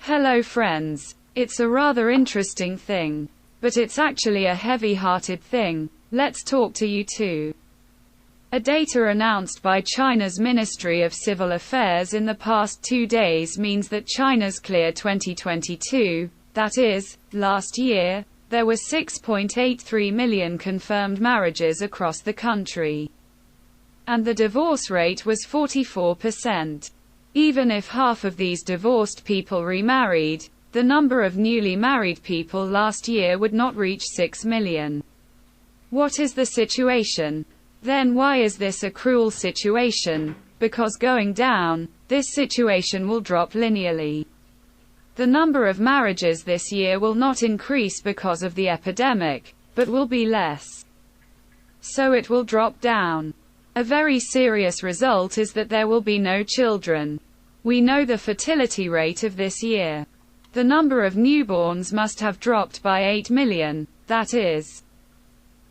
Hello friends. It's a rather interesting thing. But it's actually a heavy-hearted thing. Let's talk to you too. A data announced by China's Ministry of Civil Affairs in the past 2 days means that China's clear 2022, that is, last year, there were 6.83 million confirmed marriages across the country. And the divorce rate was 44%. Even if half of these divorced people remarried, the number of newly married people last year would not reach 6 million. What is the situation? Then why is this a cruel situation? Because going down, this situation will drop linearly. The number of marriages this year will not increase because of the epidemic, but will be less. So it will drop down. A very serious result is that there will be no children. We know the fertility rate of this year. The number of newborns must have dropped by 8 million, that is,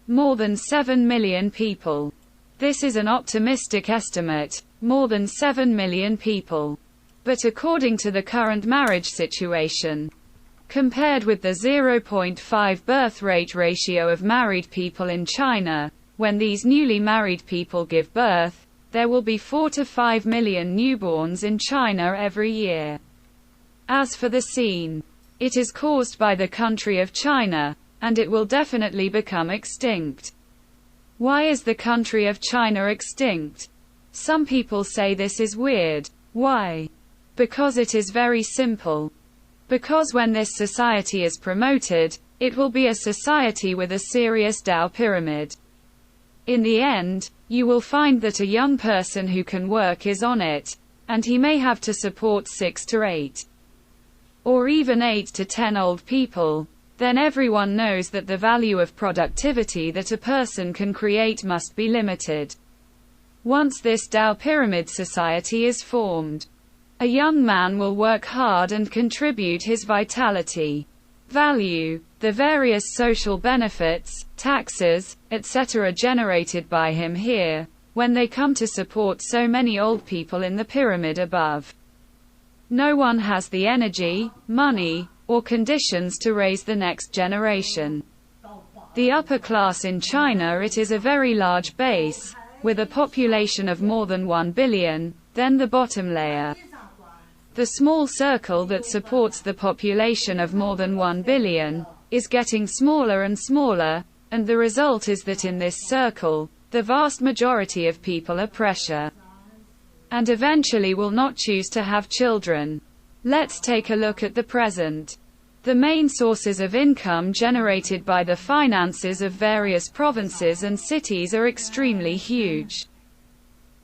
more than 7 million people. This is an optimistic estimate, more than 7 million people. But according to the current marriage situation, compared with the 0.5 birth rate ratio of married people in China, when these newly married people give birth, there will be 4 to 5 million newborns in China every year. As for the scene, it is caused by the country of China, and it will definitely become extinct. Why is the country of China extinct? Some people say this is weird. Why? Because it is very simple. Because when this society is promoted, it will be a society with a serious Tao pyramid. In the end, you will find that a young person who can work is on it, and he may have to support 6 to 8, or even 8 to 10 old people. Then everyone knows that the value of productivity that a person can create must be limited. Once this Tao pyramid society is formed, a young man will work hard and contribute his vitality, value, the various social benefits, taxes, etc. generated by him here, when they come to support so many old people in the pyramid above. No one has the energy, money, or conditions to raise the next generation. The upper class in China, it is a very large base, with a population of more than 1 billion, then the bottom layer. The small circle that supports the population of more than 1 billion, is getting smaller and smaller, and the result is that in this circle, the vast majority of people are pressure, and eventually will not choose to have children. Let's take a look at the present. The main sources of income generated by the finances of various provinces and cities are extremely huge.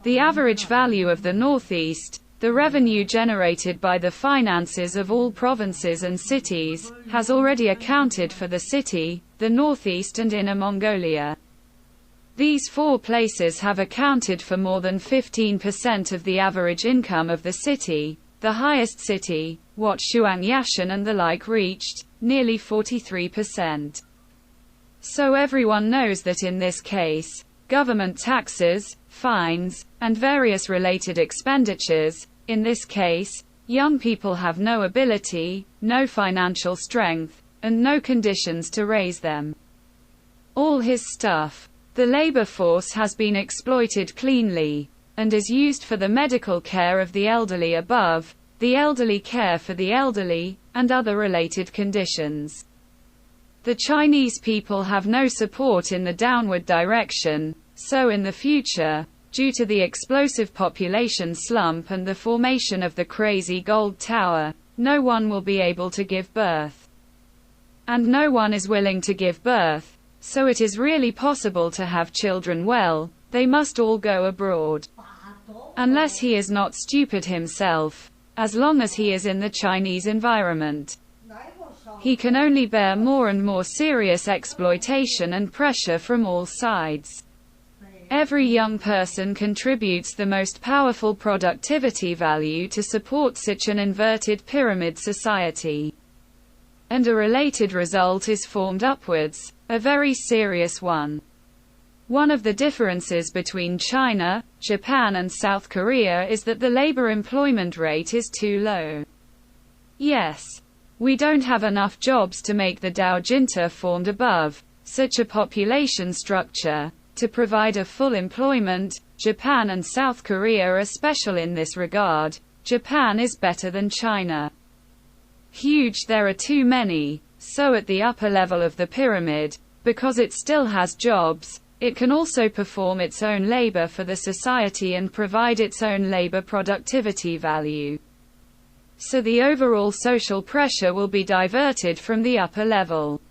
The average value of the Northeast, the revenue generated by the finances of all provinces and cities, has already accounted for the city, the Northeast and Inner Mongolia. These 4 places have accounted for more than 15% of the average income of the city. The highest city, Zhaishanying and the like, reached nearly 43%. So everyone knows that in this case, government taxes, fines, and various related expenditures, in this case, young people have no ability, no financial strength, and no conditions to raise them. All his stuff. The labor force has been exploited cleanly, and is used for the medical care of the elderly above, the elderly care for the elderly, and other related conditions. The Chinese people have no support in the downward direction, so in the future, due to the explosive population slump and the formation of the crazy gold tower, no one will be able to give birth. And no one is willing to give birth, so it is really possible to have children. Well, they must all go abroad. Unless he is not stupid himself, as long as he is in the Chinese environment, he can only bear more and more serious exploitation and pressure from all sides. Every young person contributes the most powerful productivity value to support such an inverted pyramid society. And a related result is formed upwards, a very serious one. One of the differences between China, Japan and South Korea is that the labor employment rate is too low. Yes. We don't have enough jobs to make the Dow Jinta formed above such a population structure to provide a full employment. Japan and South Korea are special in this regard. Japan is better than China. Huge, there are too many. So at the upper level of the pyramid, because it still has jobs, it can also perform its own labor for the society and provide its own labor productivity value. So the overall social pressure will be diverted from the upper level.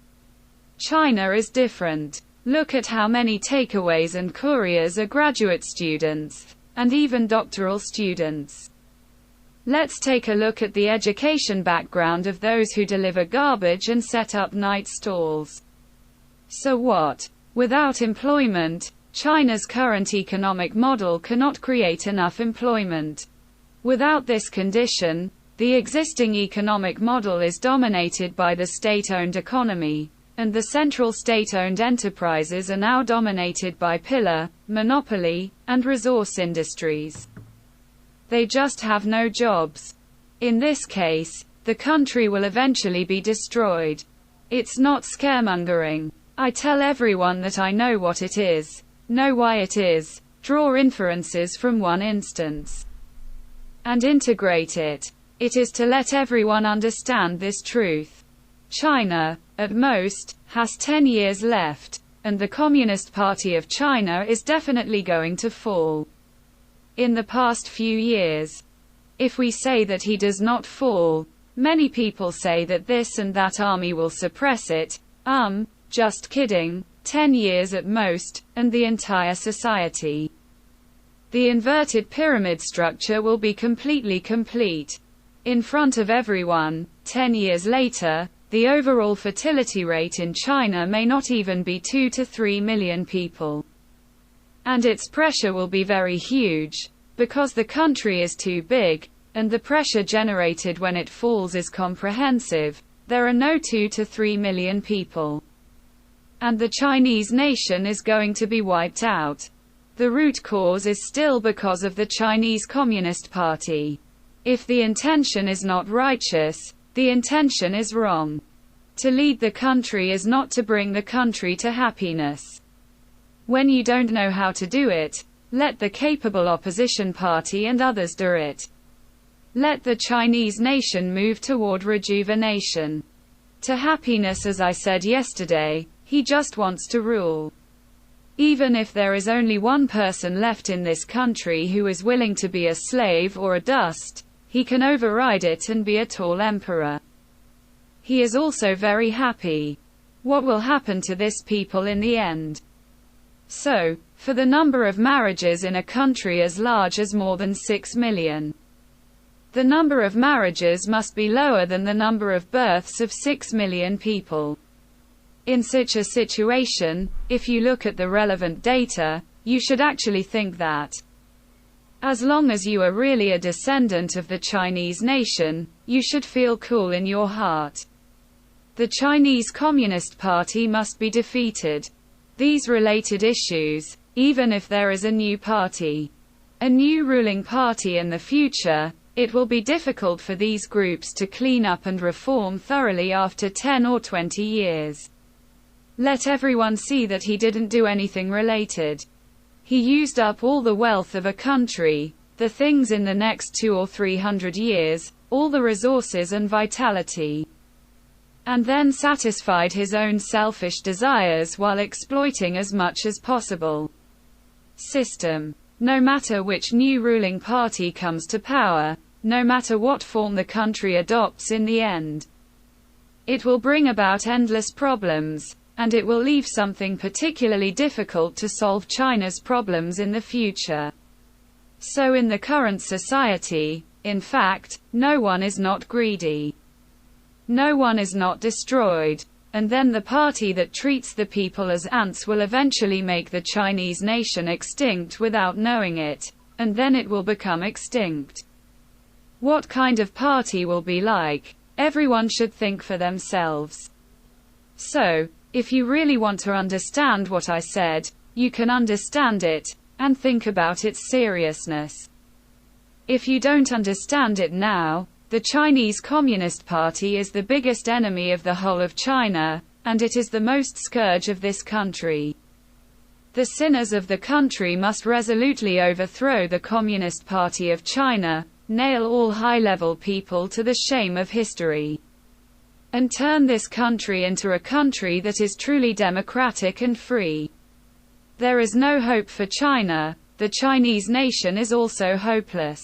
China is different. Look at how many takeaways and couriers are graduate students, and even doctoral students. Let's take a look at the education background of those who deliver garbage and set up night stalls. So what? Without employment, China's current economic model cannot create enough employment. Without this condition, the existing economic model is dominated by the state-owned economy, and the central state-owned enterprises are now dominated by pillar, monopoly, and resource industries. They just have no jobs. In this case, the country will eventually be destroyed. It's not scaremongering. I tell everyone that I know what it is, know why it is, draw inferences from one instance, and integrate it. It is to let everyone understand this truth. China, at most, has 10 years left, and the Communist Party of China is definitely going to fall. In the past few years. If we say that he does not fall, many people say that this and that army will suppress it. Just kidding. 10 years at most, and the entire society. The inverted pyramid structure will be completely complete. In front of everyone. 10 years later, the overall fertility rate in China may not even be 2 to 3 million people. And its pressure will be very huge, because the country is too big, and the pressure generated when it falls is comprehensive. There are no 2 to 3 million people. And the Chinese nation is going to be wiped out. The root cause is still because of the Chinese Communist Party. If the intention is not righteous, the intention is wrong. To lead the country is not to bring the country to happiness. When you don't know how to do it, let the capable opposition party and others do it. Let the Chinese nation move toward rejuvenation. To happiness, as I said yesterday, he just wants to rule. Even if there is only one person left in this country who is willing to be a slave or a dust, he can override it and be a tall emperor. He is also very happy. What will happen to this people in the end? So, for the number of marriages in a country as large as more than 6 million, the number of marriages must be lower than the number of births of 6 million people. In such a situation, if you look at the relevant data, you should actually think that, as long as you are really a descendant of the Chinese nation, you should feel cool in your heart. The Chinese Communist Party must be defeated. These related issues, even if there is a new party, a new ruling party in the future, it will be difficult for these groups to clean up and reform thoroughly after 10 or 20 years. Let everyone see that he didn't do anything related. He used up all the wealth of a country, the things in the next 200 or 300 years, all the resources and vitality, and then satisfied his own selfish desires while exploiting as much as possible. System. No matter which new ruling party comes to power, no matter what form the country adopts in the end, it will bring about endless problems, and it will leave something particularly difficult to solve China's problems in the future. So in the current society, in fact, no one is not greedy. No one is not destroyed. And then the party that treats the people as ants will eventually make the Chinese nation extinct without knowing it, and then it will become extinct. What kind of party will be like? Everyone should think for themselves. So, if you really want to understand what I said, you can understand it, and think about its seriousness. If you don't understand it now, The Chinese Communist Party is the biggest enemy of the whole of China, and it is the most scourge of this country. The sinners of the country must resolutely overthrow the Communist Party of China, nail all high-level people to the shame of history, and turn this country into a country that is truly democratic and free. There is no hope for China. The Chinese nation is also hopeless.